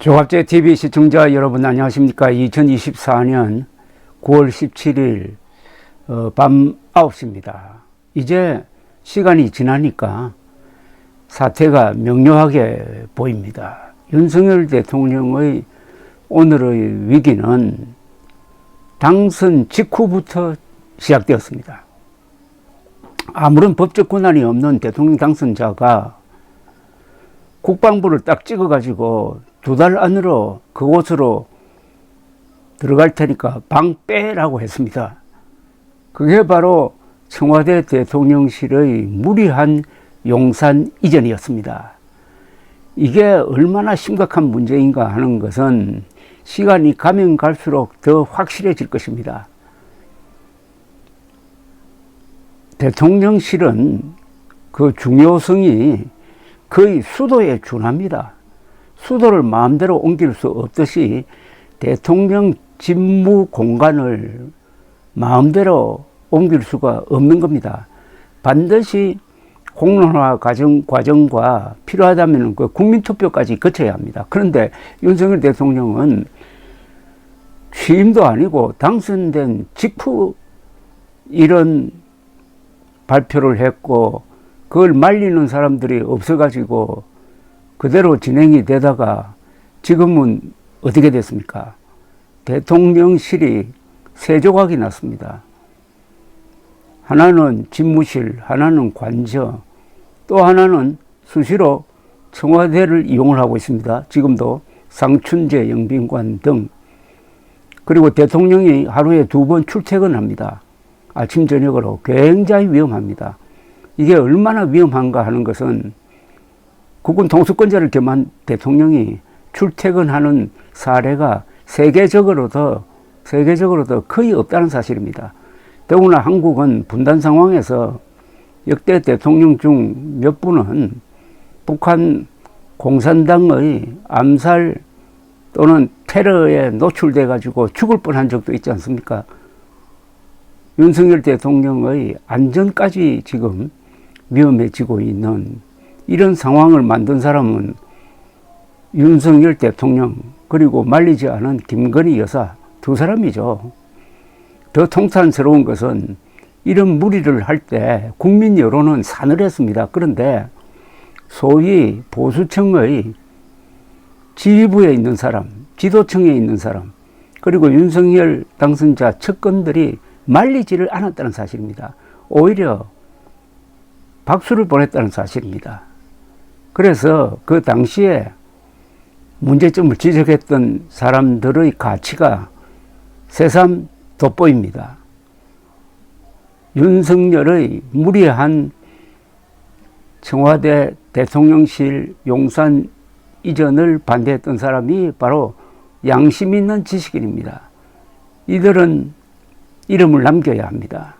조갑제TV 시청자 여러분 안녕하십니까. 2024년 9월 17일 밤 9시입니다. 이제 시간이 지나니까 사태가 명료하게 보입니다. 윤석열 대통령의 오늘의 위기는 당선 직후부터 시작되었습니다. 아무런 법적 권한이 없는 대통령 당선자가 국방부를 딱 찍어가지고 2달 안으로 그곳으로 들어갈 테니까 방 빼라고 했습니다. 그게 바로 청와대 대통령실의 무리한 용산 이전이었습니다. 이게 얼마나 심각한 문제인가 하는 것은 시간이 가면 갈수록 더 확실해질 것입니다. 대통령실은 그 중요성이 거의 수도에 준합니다. 수도를 마음대로 옮길 수 없듯이 대통령 집무 공간을 마음대로 옮길 수가 없는 겁니다. 반드시 공론화 과정과 필요하다면 그 국민투표까지 거쳐야 합니다. 그런데 윤석열 대통령은 취임도 아니고 당선된 직후 이런 발표를 했고 그걸 말리는 사람들이 없어가지고 그대로 진행이 되다가 지금은 어떻게 됐습니까? 대통령실이 세 조각이 났습니다. 하나는 집무실, 하나는 관저, 또 하나는 수시로 청와대를 이용을 하고 있습니다. 지금도 상춘재 영빈관 등. 그리고 대통령이 하루에 2번 출퇴근합니다. 아침 저녁으로. 굉장히 위험합니다. 이게 얼마나 위험한가 하는 것은 국군 통수권자를 겸한 대통령이 출퇴근하는 사례가 세계적으로도 거의 없다는 사실입니다. 더구나 한국은 분단 상황에서 역대 대통령 중 몇 분은 북한 공산당의 암살 또는 테러에 노출돼 가지고 죽을 뻔한 적도 있지 않습니까? 윤석열 대통령의 안전까지 지금 위험해지고 있는 이런 상황을 만든 사람은 윤석열 대통령 그리고 말리지 않은 김건희 여사 두 사람이죠. 더 통탄스러운 것은 이런 무리를 할 때 국민 여론은 싸늘했습니다. 그런데 소위 보수층의 지휘부에 있는 사람, 지도층에 있는 사람, 그리고 윤석열 당선자 측근들이 말리지를 않았다는 사실입니다. 오히려 박수를 보냈다는 사실입니다. 그래서 그 당시에 문제점을 지적했던 사람들의 가치가 새삼 돋보입니다. 윤석열의 무리한 청와대 대통령실 용산 이전을 반대했던 사람이 바로 양심 있는 지식인입니다. 이들은 이름을 남겨야 합니다.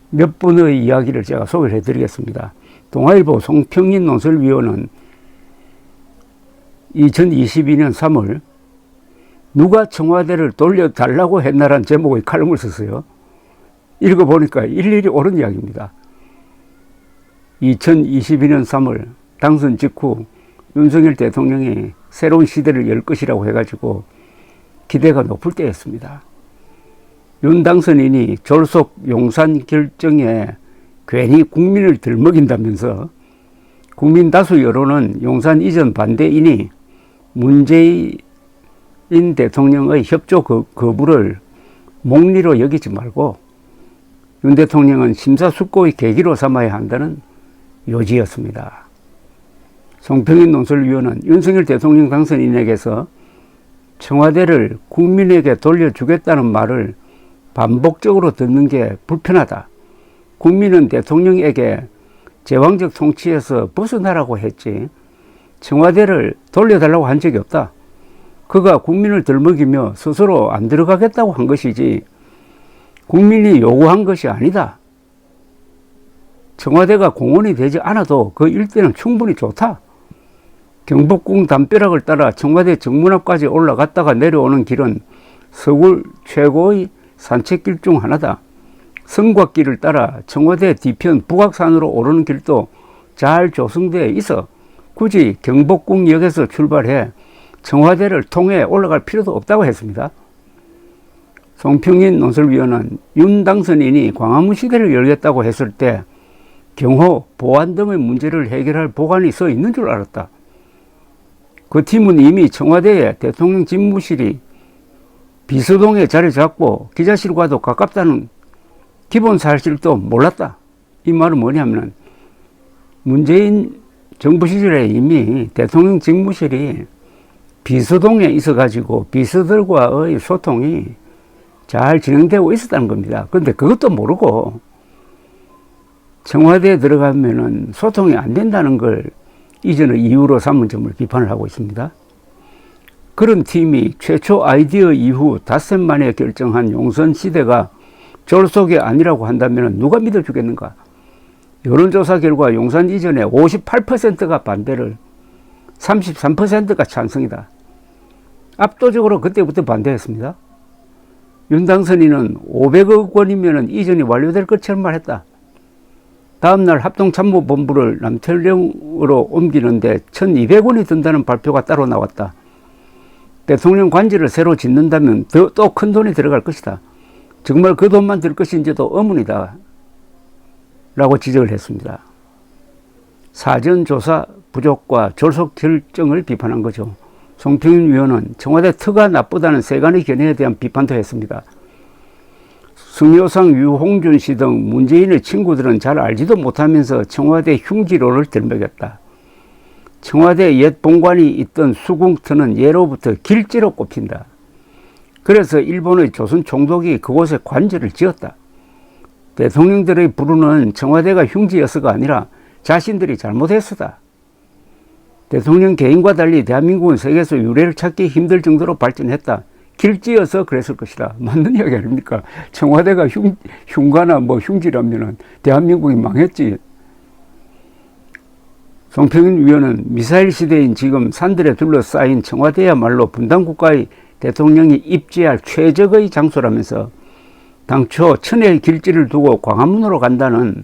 몇 분의 이야기를 제가 소개를 해드리겠습니다. 동아일보 송평인 논설위원은 2022년 3월 누가 청와대를 돌려달라고 했나라는 제목의 칼럼을 썼어요. 읽어보니까 일일이 옳은 이야기입니다. 2022년 3월 당선 직후 윤석열 대통령이 새로운 시대를 열 것이라고 해가지고 기대가 높을 때였습니다. 윤 당선인이 졸속 용산 결정에 괜히 국민을 들먹인다면서 국민 다수 여론은 용산 이전 반대이니 문재인 대통령의 협조 거부를 몽리로 여기지 말고 윤 대통령은 심사숙고의 계기로 삼아야 한다는 요지였습니다. 송평인 논설위원은 윤석열 대통령 당선인에게서 청와대를 국민에게 돌려주겠다는 말을 반복적으로 듣는 게 불편하다. 국민은 대통령에게 제왕적 통치에서 벗어나라고 했지 청와대를 돌려달라고 한 적이 없다. 그가 국민을 들먹이며 스스로 안 들어가겠다고 한 것이지 국민이 요구한 것이 아니다. 청와대가 공원이 되지 않아도 그 일대는 충분히 좋다. 경복궁 담벼락을 따라 청와대 정문 앞까지 올라갔다가 내려오는 길은 서울 최고의 산책길 중 하나다. 성곽길을 따라 청와대 뒤편 북악산으로 오르는 길도 잘 조성되어 있어 굳이 경복궁역에서 출발해 청와대를 통해 올라갈 필요도 없다고 했습니다. 송평인 논설위원은 윤 당선인이 광화문 시대를 열겠다고 했을 때 경호, 보안 등의 문제를 해결할 보관이 서 있는 줄 알았다. 그 팀은 이미 청와대에 대통령 집무실이 비서동에 자리 잡고 기자실과도 가깝다는 기본 사실도 몰랐다. 이 말은 뭐냐면 문재인 정부 시절에 이미 대통령 집무실이 비서동에 있어가지고 비서들과의 소통이 잘 진행되고 있었다는 겁니다. 그런데 그것도 모르고 청와대에 들어가면은 소통이 안 된다는 걸 이전의 이유로 삼은 점을 비판을 하고 있습니다. 그런 팀이 최초 아이디어 이후 닷새 만에 결정한 용선 시대가 졸속이 아니라고 한다면 누가 믿어주겠는가? 여론조사 결과 용산 이전에 58%가 반대를 33%가 찬성이다. 압도적으로 그때부터 반대했습니다. 윤 당선인은 500억 원이면 이전이 완료될 것처럼 말했다. 다음날 합동참모본부를 남태령으로 옮기는데 1200원이 든다는 발표가 따로 나왔다. 대통령 관제를 새로 짓는다면 또 큰 돈이 들어갈 것이다. 정말 그 돈만 들 것인지도 의문이다. 라고 지적을 했습니다. 사전조사 부족과 졸속 결정을 비판한 거죠. 송평인 위원은 청와대 특가 나쁘다는 세간의 견해에 대한 비판도 했습니다. 승효상, 유홍준 씨 등 문재인의 친구들은 잘 알지도 못하면서 청와대 흉기로를 들먹였다. 청와대 옛 본관이 있던 수궁터는 예로부터 길지로 꼽힌다. 그래서 일본의 조선 총독이 그곳에 관저를 지었다. 대통령들의 부르는 청와대가 흉지였어가 아니라 자신들이 잘못했었다. 대통령 개인과 달리 대한민국은 세계에서 유례를 찾기 힘들 정도로 발전했다. 길지어서 그랬을 것이다. 맞는 이야기 아닙니까? 청와대가 흉가나 흉지라면은 대한민국이 망했지. 송평인 위원은 미사일 시대인 지금 산들에 둘러싸인 청와대야말로 분단국가의 대통령이 입지할 최적의 장소라면서 당초 천의 길지를 두고 광화문으로 간다는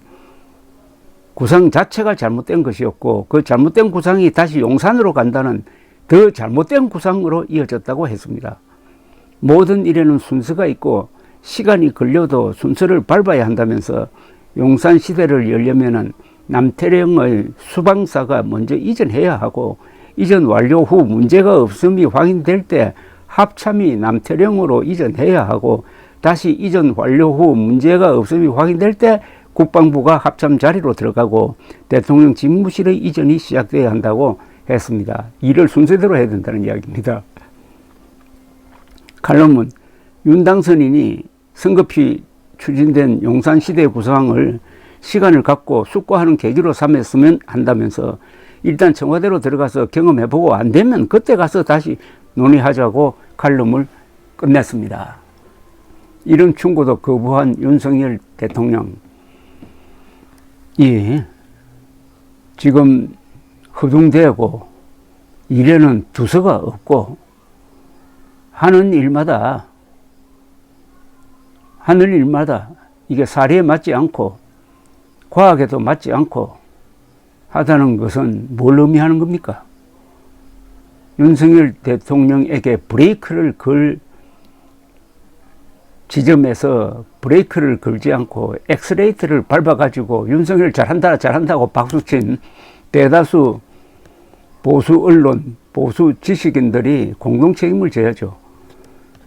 구상 자체가 잘못된 것이었고 그 잘못된 구상이 다시 용산으로 간다는 더 잘못된 구상으로 이어졌다고 했습니다. 모든 일에는 순서가 있고 시간이 걸려도 순서를 밟아야 한다면서 용산 시대를 열려면은 남태령의 수방사가 먼저 이전해야 하고 이전 완료 후 문제가 없음이 확인될 때 합참이 남태령으로 이전해야 하고 다시 이전 완료 후 문제가 없음이 확인될 때 국방부가 합참 자리로 들어가고 대통령 집무실의 이전이 시작돼야 한다고 했습니다. 일을 순서대로 해야 된다는 이야기입니다. 칼럼은 윤 당선인이 성급히 추진된 용산시대 구상을 시간을 갖고 숙고하는 계기로 삼았으면 한다면서 일단 청와대로 들어가서 경험해보고 안 되면 그때 가서 다시 논의하자고 칼럼을 끝냈습니다. 이런 충고도 거부한 윤석열 대통령. 지금 허둥대고 일에는 두서가 없고 하는 일마다 이게 사리에 맞지 않고 과학에도 맞지 않고 하다는 것은 뭘 의미하는 겁니까? 윤석열 대통령에게 브레이크를 걸 지점에서 브레이크를 걸지 않고 엑스레이트를 밟아가지고 윤석열 잘한다고 박수친 대다수 보수 언론, 보수 지식인들이 공동 책임을 져야죠.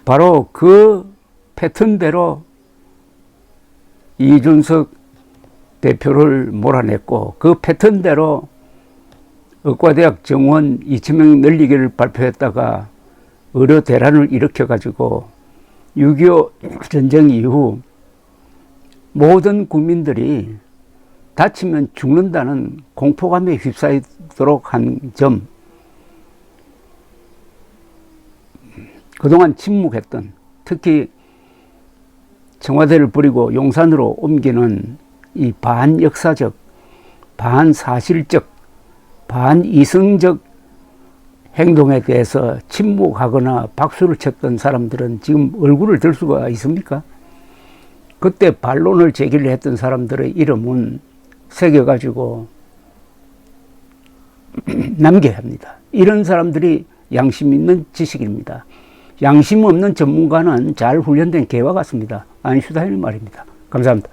바로 그 패턴대로 이준석 대표를 몰아냈고 그 패턴대로 의과대학 정원 2,000명 늘리기를 발표했다가 의료 대란을 일으켜가지고 6.25 전쟁 이후 모든 국민들이 다치면 죽는다는 공포감에 휩싸이도록 한 점, 그동안 침묵했던, 특히 청와대를 버리고 용산으로 옮기는 이 반역사적, 반사실적, 반이성적 행동에 대해서 침묵하거나 박수를 쳤던 사람들은 지금 얼굴을 들 수가 있습니까? 그때 반론을 제기를 했던 사람들의 이름은 새겨가지고 남겨야 합니다. 이런 사람들이 양심 있는 지식인입니다. 양심 없는 전문가는 잘 훈련된 개와 같습니다. 아인슈타인의 말입니다. 감사합니다.